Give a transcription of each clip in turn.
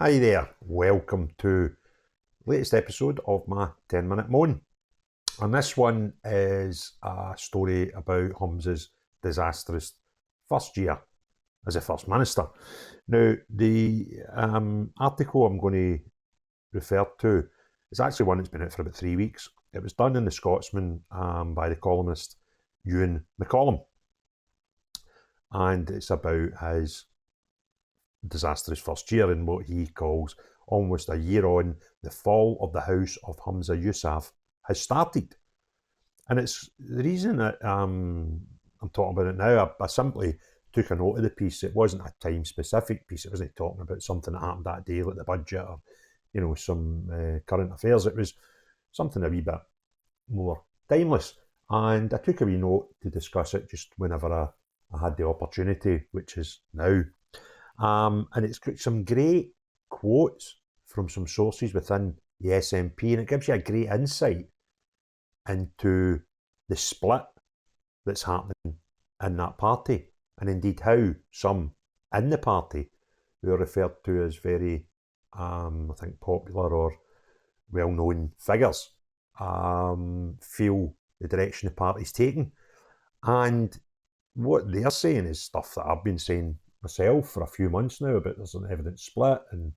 Hi there, welcome to the latest episode of my 10-minute moan. And this one is a story about Humza's disastrous first year as a First Minister. Now, the article I'm going to refer to is actually one that's been out for about 3 weeks. It was done in The Scotsman by the columnist Ewan McCollum. And it's about his disastrous first year in what he calls almost a year on, the fall of the house of Humza Yousaf has started. And it's the reason that I'm talking about it now. I simply took a note of the piece. It wasn't a time specific piece. It wasn't talking about something that happened that day, like the budget or, some current affairs. It was something a wee bit more timeless. And I took a wee note to discuss it just whenever I had the opportunity, which is now. And it's got some great quotes from some sources within the SNP, and it gives you a great insight into the split that's happening in that party, and indeed how some in the party who are referred to as very, I think, popular or well-known figures feel the direction the party's taking. And what they're saying is stuff that I've been saying myself for a few months now about there's an evident split and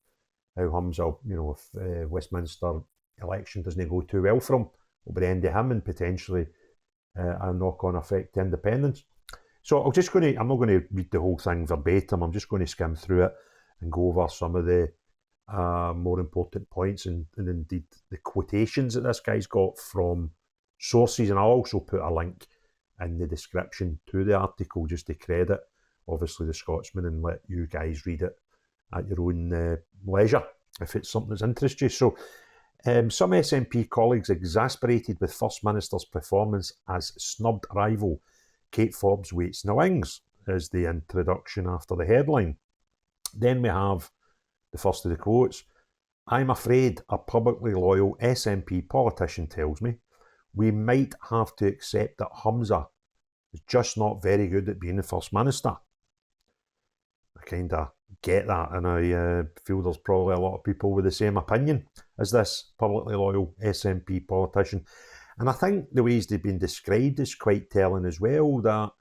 how Humza, if Westminster election doesn't go too well for him, will be the end of him and potentially a knock-on effect to independence. So I'm not going to read the whole thing verbatim. I'm just going to skim through it and go over some of the more important points and indeed the quotations that this guy's got from sources. And I'll also put a link in the description to the article just to credit, obviously, the Scotsman and let you guys read it at your own leisure if it's something that interests you. So, some SNP colleagues exasperated with First Minister's performance as snubbed rival Kate Forbes waits in the wings, is the introduction after the headline. Then we have the first of the quotes. I'm afraid a publicly loyal SNP politician tells me we might have to accept that Humza is just not very good at being the First Minister. I kind of get that, and I feel there's probably a lot of people with the same opinion as this publicly loyal SNP politician. And I think the ways they've been described is quite telling as well, that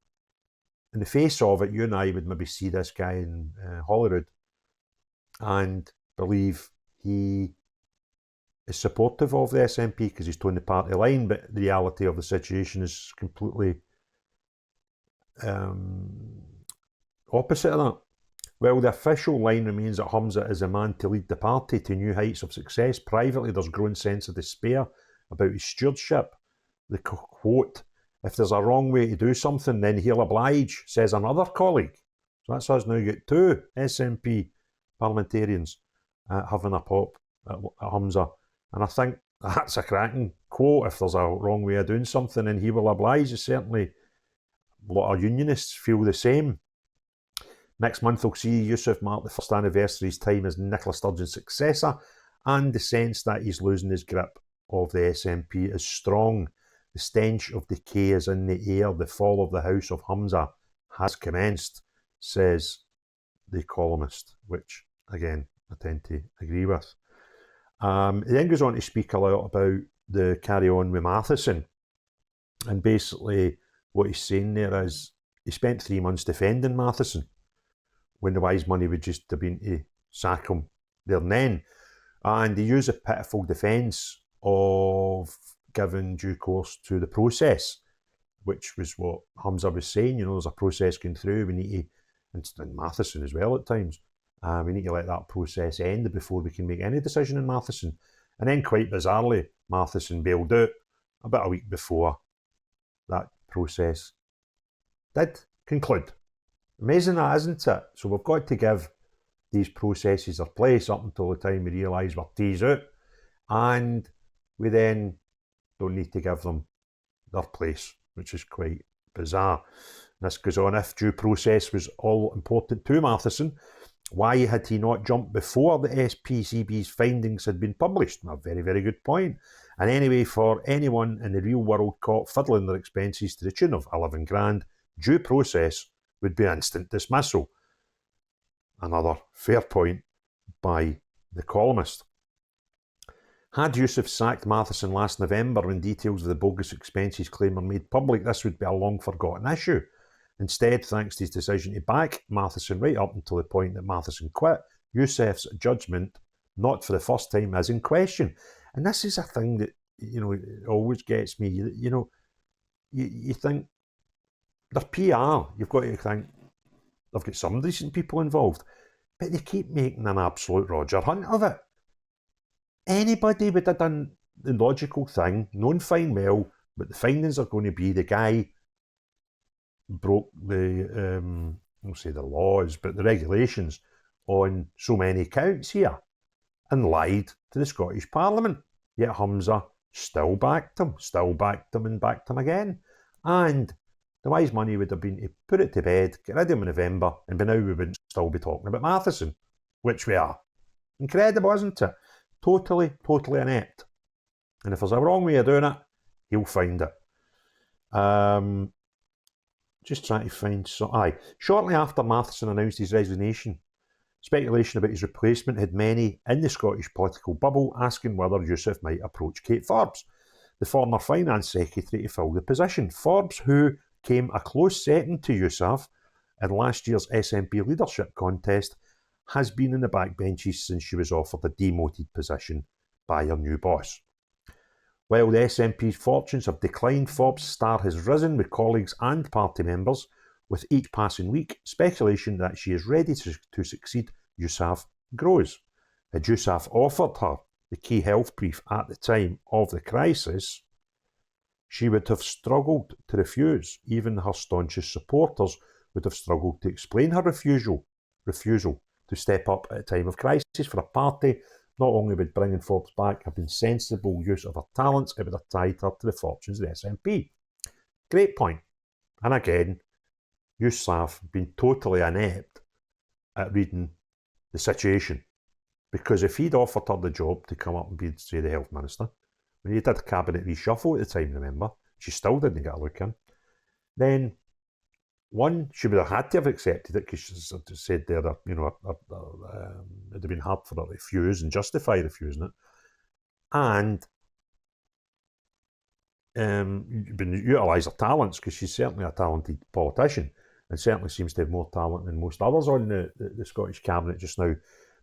in the face of it, you and I would maybe see this guy in Holyrood and believe he is supportive of the SNP because he's toeing the party line, but the reality of the situation is completely opposite of that. Well, the official line remains that Humza is a man to lead the party to new heights of success. Privately, there's growing sense of despair about his stewardship. The quote, if there's a wrong way to do something, then he'll oblige, says another colleague. So that's us now got two SNP parliamentarians having a pop at Humza. And I think that's a cracking quote. If there's a wrong way of doing something, then he will oblige. Certainly a lot of unionists feel the same. Next month we'll see Yousaf mark the first anniversary of his time as Nicola Sturgeon's successor, and the sense that he's losing his grip of the SNP is strong. The stench of decay is in the air. The fall of the house of Humza has commenced, says the columnist, which, again, I tend to agree with. He then goes on to speak a lot about the carry on with Matheson. And basically what he's saying there is he spent 3 months defending Matheson when the wise money would just have been to sack him there and then. And he used a pitiful defence of giving due course to the process, which was what Humza was saying. There's a process going through. We need to, and Matheson as well at times, we need to let that process end before we can make any decision in Matheson. And then, quite bizarrely, Matheson bailed out about a week before that process did conclude. Amazing that, isn't it? So we've got to give these processes their place up until the time we realise we're teased out, and we then don't need to give them their place, which is quite bizarre. This goes on, if due process was all important to Matheson, why had he not jumped before the SPCB's findings had been published? A very, very good point. And anyway, for anyone in the real world caught fiddling their expenses to the tune of 11 grand, due process would be instant dismissal. Another fair point by The Columnist. Had Yousaf sacked Matheson last November when details of the bogus expenses claim were made public, this would be a long-forgotten issue. Instead, thanks to his decision to back Matheson right up until the point that Matheson quit, Yousaf's judgment, not for the first time, is in question. And this is a thing that, it always gets me. You think, they're PR. You've got to think they've got some decent people involved. But they keep making an absolute Roger Hunt of it. Anybody would have done the logical thing, known fine well, but the findings are going to be the guy broke the, I won't say the laws, but the regulations on so many counts here and lied to the Scottish Parliament. Yet Humza still backed him and backed him again. And the wise money would have been to put it to bed, get rid of him in November, and by now we wouldn't still be talking about Matheson, which we are. Incredible, isn't it? Totally inept. And if there's a wrong way of doing it, he'll find it. Just trying to find some. Shortly after Matheson announced his resignation, speculation about his replacement had many in the Scottish political bubble asking whether Yousaf might approach Kate Forbes, the former finance secretary, to fill the position. Forbes, who came a close second to Yousaf in last year's SNP leadership contest, has been in the backbenches since she was offered a demoted position by her new boss. While the SNP's fortunes have declined, Forbes' star has risen with colleagues and party members. With each passing week, speculation that she is ready to succeed Yousaf grows. Had Yousaf offered her the key health brief at the time of the crisis, she would have struggled to refuse. Even her staunchest supporters would have struggled to explain her refusal to step up at a time of crisis for a party. Not only would bringing Forbes back have been sensible use of her talents, it would have tied her to the fortunes of the SNP. Great point. And again, Yousaf been totally inept at reading the situation. Because if he'd offered her the job to come up and be, say, the health minister, when he did a cabinet reshuffle at the time, remember, she still didn't get a look in, then one, she would have had to have accepted it because she said there that, it'd have been hard for her to refuse and justify refusing it. And utilise her talents, because she's certainly a talented politician and certainly seems to have more talent than most others on the Scottish cabinet just now.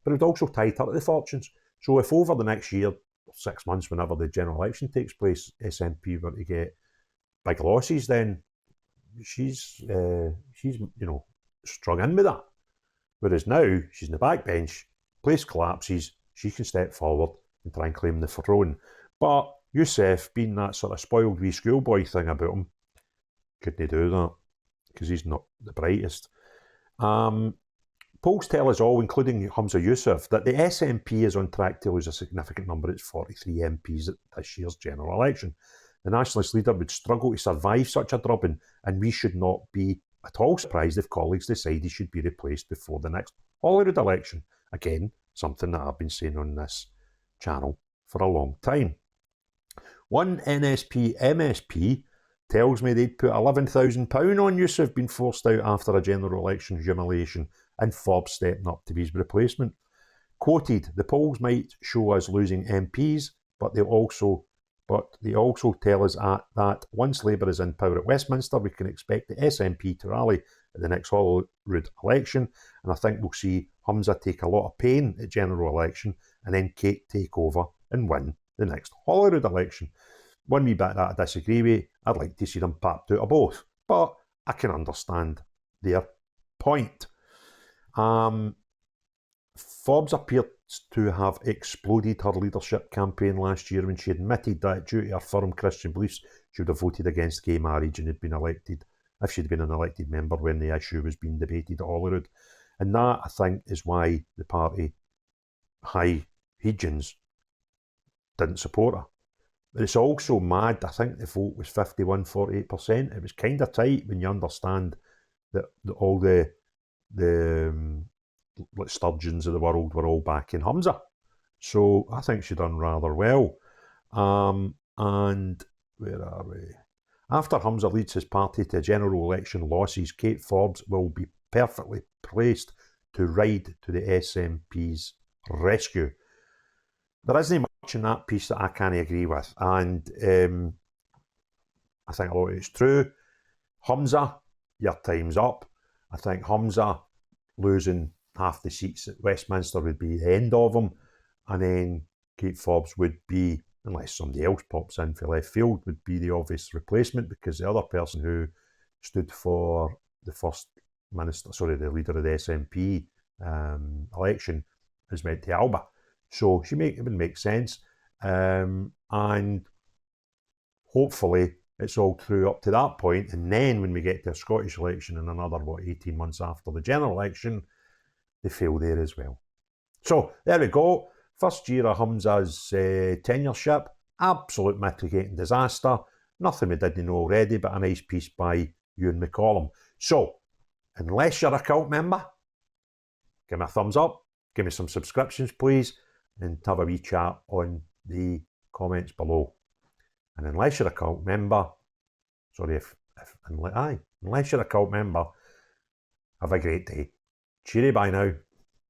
But it would also tie her to the fortunes. So if over the next year, 6 months, whenever the general election takes place, SNP were to get big losses, then she's strung in with that. Whereas now, she's in the backbench, place collapses, she can step forward and try and claim the throne. But Yousaf, being that sort of spoiled wee schoolboy thing about him, couldn't do that, because he's not the brightest. Polls tell us all, including Humza Yousaf, that the SNP is on track to lose a significant number of its 43 MPs at this year's general election. The nationalist leader would struggle to survive such a drubbing, and we should not be at all surprised if colleagues decide he should be replaced before the next Holyrood election. Again, something that I've been saying on this channel for a long time. One NSP MSP tells me they'd put £11,000 on Yousaf being forced out after a general election humiliation and Forbes stepping up to be his replacement. Quoted, the polls might show us losing MPs, but they also tell us that once Labour is in power at Westminster, we can expect the SNP to rally at the next Holyrood election, and I think we'll see Humza take a lot of pain at general election and then Kate take over and win the next Holyrood election. One wee bit that I disagree with, I'd like to see them papped out of both, but I can understand their point. Forbes appeared to have exploded her leadership campaign last year when she admitted that due to her firm Christian beliefs, she would have voted against gay marriage and had been elected, if she'd been an elected member when the issue was being debated at Holyrood. And that, I think, is why the party high Hegians didn't support her. But it's also mad, I think the vote was 51-48%. It was kind of tight when you understand that all the Sturgeons of the world were all backing Humza. So I think she done rather well. And where are we? After Humza leads his party to general election losses, Kate Forbes will be perfectly placed to ride to the SNP's rescue. there isn't much in that piece that I can't agree with, and I think a lot of it's true. Humza, your time's up. I think Humza losing half the seats at Westminster would be the end of him, and then Kate Forbes would be, unless somebody else pops in for left field, would be the obvious replacement, because the other person who stood for the first minister, the leader of the SNP election, is went to Alba. So it would make sense, and hopefully it's all true up to that point, and then when we get to a Scottish election in another 18 months after the general election, they fail there as well. So there we go. First year of Humza's tenureship, absolute mitigating disaster. Nothing we didn't know already, but a nice piece by Ewan McCollum. So, unless you're a cult member, give me a thumbs up, give me some subscriptions, please, and have a wee chat on the comments below. And unless you're a cult member, unless you're a cult member, have a great day. Cheery bye now.